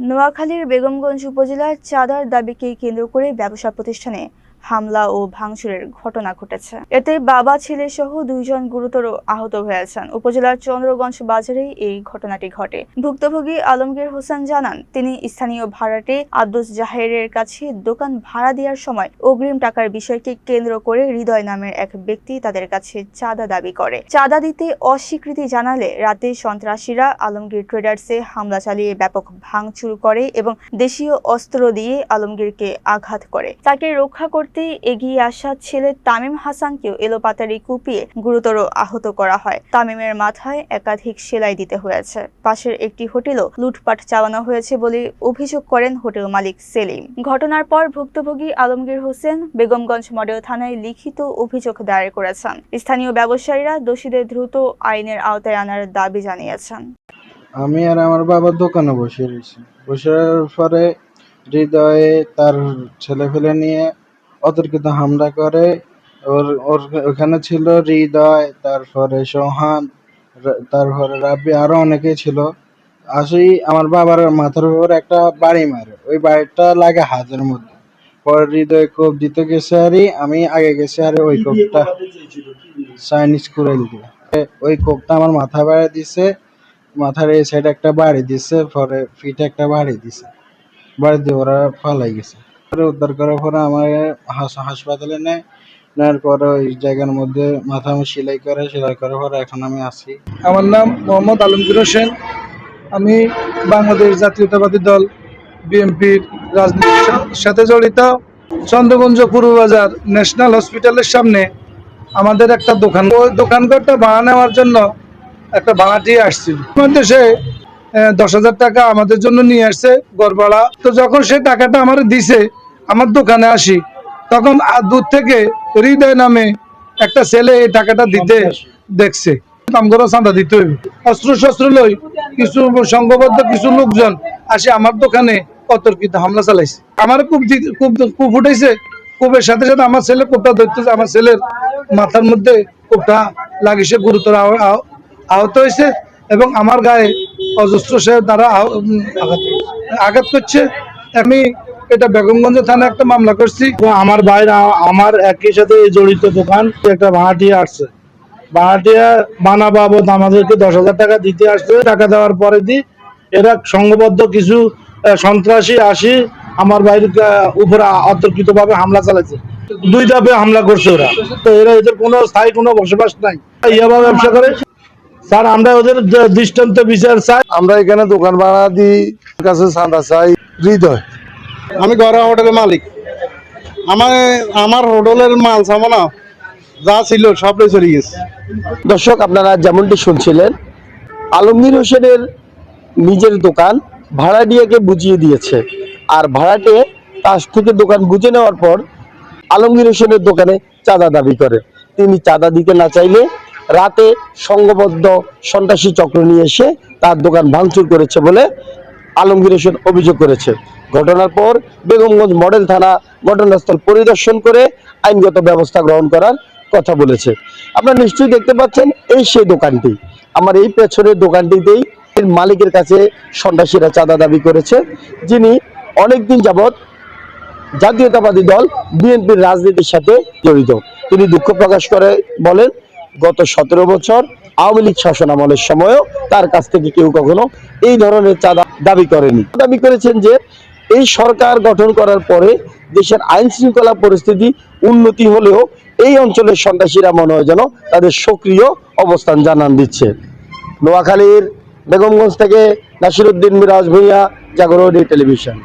নোয়াখালীর বেগমগঞ্জ উপজেলার চাঁদার দাবিকে কেন্দ্র করে ব্যবসা প্রতিষ্ঠানে হামলা ও ভাঙচুরের ঘটনা ঘটেছে। এতে বাবা ছেলে সহ 2 জন গুরুতর আহত হয়েছেন। উপজেলার চন্দ্রগঞ্জ বাজারে এই ঘটনাটি ঘটে। ভুক্তভোগী আলমগীর হোসেন জানান, তিনি স্থানীয় ভাড়াটে আব্দুস জাহেরের কাছে দোকান ভাড়া দেওয়ার সময় অগ্রিম টাকার বিষয়কে কেন্দ্র করে হৃদয় নামের এক ব্যক্তি তাদের কাছে চাঁদা দাবি করে। চাঁদা দিতে অস্বীকৃতি জানালে রাতে সন্ত্রাসীরা আলমগীর ট্রেডার্সে হামলা চালিয়ে ব্যাপক ভাঙচুর করে এবং দেশীয় অস্ত্র দিয়ে আলমগীরকে আঘাত করে। তাকে রক্ষা করতে এগিয়ে আসা ছেলে তামিম হাসানকেও এলোপাতাড়ি কুপিয়ে গুরুতর আহত করা হয়। তামিমের মাথায় একাধিক সেলাই দিতে হয়েছে। পাশের একটি হোটেলও লুটপাট চালানো হয়েছে বলে অভিযোগ করেন হোটেল মালিক সেলিম। ঘটনার পর ভুক্তভোগী আলমগীর হোসেন বেগমগঞ্জ মডেল থানায় লিখিত অভিযোগ দায়ের করেছেন। স্থানীয় ব্যবসায়ীরা দোষীদের দ্রুত আইনের আওতায় আনার দাবি জানিয়েছেন। আমি আর আমার বাবার দোকানে বসে রয়েছি। বসার পরে হৃদয়ে তার ছেলেপেলে নিয়ে অতর্কিত হামলা করে। ওখানে ছিল হৃদয়, তারপরে সোহান, তারপরে রাব্বি, আরো অনেকে ছিল। আসি আমার বাবার মাথার উপর একটা বাড়ি মারে, ওই বাড়িটা লাগে হাতের মধ্যে। পরে হৃদয় কোপ দিতে গেছে আরই, আমি আগে গেছি আর ওই কোপটা চাইনিজ করে দিতে, ওই কোপটা আমার মাথা বাড়ি দিছে। মাথার এই সাইডে একটা বাড়ি দিছে, পরে ফিটে একটা বাড়ি দিছে। বাড়ি দিয়ে ওরা পালাই গেছে। উদ্ধার করার পরে আমার হাসপাতালে নেওয়ার পরে ওই জায়গার মধ্যে মাথা আমি সেলাই করার পরে এখন আমি আছি। আমার নাম মোহাম্মদ আলমগীর হোসেন। আমি বাংলাদেশ জাতীয়তাবাদী দল বিএনপির রাজনীতির সাথে জড়িত। চন্দ্রগঞ্জ পূর্ব বাজার ন্যাশনাল হসপিটালের সামনে আমাদের একটা দোকান, ওই দোকানঘরটা ভাড়া নেওয়ার জন্য একটা ভাড়াটিয়ে আসছিল। মধ্যে সে 10,000 টাকা আমাদের জন্য নিয়ে আসছে ঘর ভাড়া। তো যখন সে টাকাটা আমার দিছে, আমার দোকানে আসি, তখন দূর থেকে হৃদয় নামে একটা ছেলে এই টাকাটা দিতে দেখছে। আমগরও চাঁদা দিতে হইবে। অস্ত্র শস্ত্র লই কিছু সংঘবদ্ধ কিছু লোকজন আসে আমার দোকানে অতর্কিত হামলা চালাইছে। আমার কূপ উঠেছে। কূপের সাথে সাথে আমার ছেলে কূপটা ধরতেছে, আমার ছেলের মাথার মধ্যে কূপটা লাগিয়েছে, গুরুতর আহত হয়েছে এবং আমার গায়ে অজস্র সে দ্বারা আঘাত করছে। আমি এটা বেগমগঞ্জ থানায় একটা মামলা করছি। আমার ভাইরা আমার একই সাথে জড়িত দোকান একটা ভাড়াটিয়া আসছে, ভাড়াটিয়া বানা বাবদ আমাদেরকে 10,000 টাকা দিতে আসছে। টাকা দেওয়ার পরে এরা সংঘবদ্ধ কিছু সন্ত্রাসী আসি আমার ভাইয়ের উপরে অতর্কিত ভাবে হামলা চালাচ্ছে। 2 ধাপে হামলা করছে ওরা। তো এদের কোনো স্থায়ী কোনো বসবাস নাই, ইয়াবা ব্যবসা করে। স্যার, আমরা ওদের দৃষ্টান্ত বিচার চাই। আমরা এখানে দোকান ভাড়া দিই, কাছে চাঁদা চাই। হৃদয়, আমি গড়া হোটেলের মালিক। আমার হোটেলের মাল সামানা যা ছিল সবটাই চলে গেছে। দর্শক, আপনারা যেমনটি শুনছিলেন, আলমগীর হোসেনের নিজের দোকান ভাড়াটিয়াকে বুঝিয়ে দিয়েছে, আর ভাড়াটে কাছ থেকে দোকান বুঝে নেওয়ার পর আলমগীর হোসেনের দোকানে চাঁদা দাবি করে। তিনি চাঁদা দিতে না চাইলে রাতে সংঘবদ্ধ সন্ত্রাসী চক্র নিয়ে এসে তার দোকান ভাঙচুর করেছে বলে আলমগীর হোসেন অভিযোগ করেছে। ঘটনার পর বেগমগঞ্জ মডেল থানা ঘটনাস্থল পরিদর্শন করে আইনগত ব্যবস্থা গ্রহণ করার কথা বলেছে। আপনারা নিশ্চয়ই দেখতে পাচ্ছেন, এই সেই দোকানটি, আমার এই পেছনের দোকানটিতেই মালিকের কাছে সন্ত্রাসীরা চাঁদা দাবি করেছে, যিনি অনেকদিন যাবৎ জাতীয়তাবাদী দল বিএনপির রাজনীতির সাথে জড়িত। তিনি দুঃখ প্রকাশ করে বলেন, গত 17 বছর আওয়ামী লীগ শাসন আমলের সময়ও তার কাছ থেকে কেউ কখনো এই ধরনের চাঁদা দাবি করেনি। দাবি করেছেন যে এই সরকার গঠন করার পরে দেশের আইন শৃঙ্খলা পরিস্থিতি উন্নতি হলেও এই অঞ্চলের সন্ত্রাসীরা মনে হয় যেন তাদের সক্রিয় অবস্থান জানান দিচ্ছে। নোয়াখালীর বেগমগঞ্জ থেকে নাসিরউদ্দিন মিরাজ ভূঁইয়া, জাগরণ টেলিভিশন।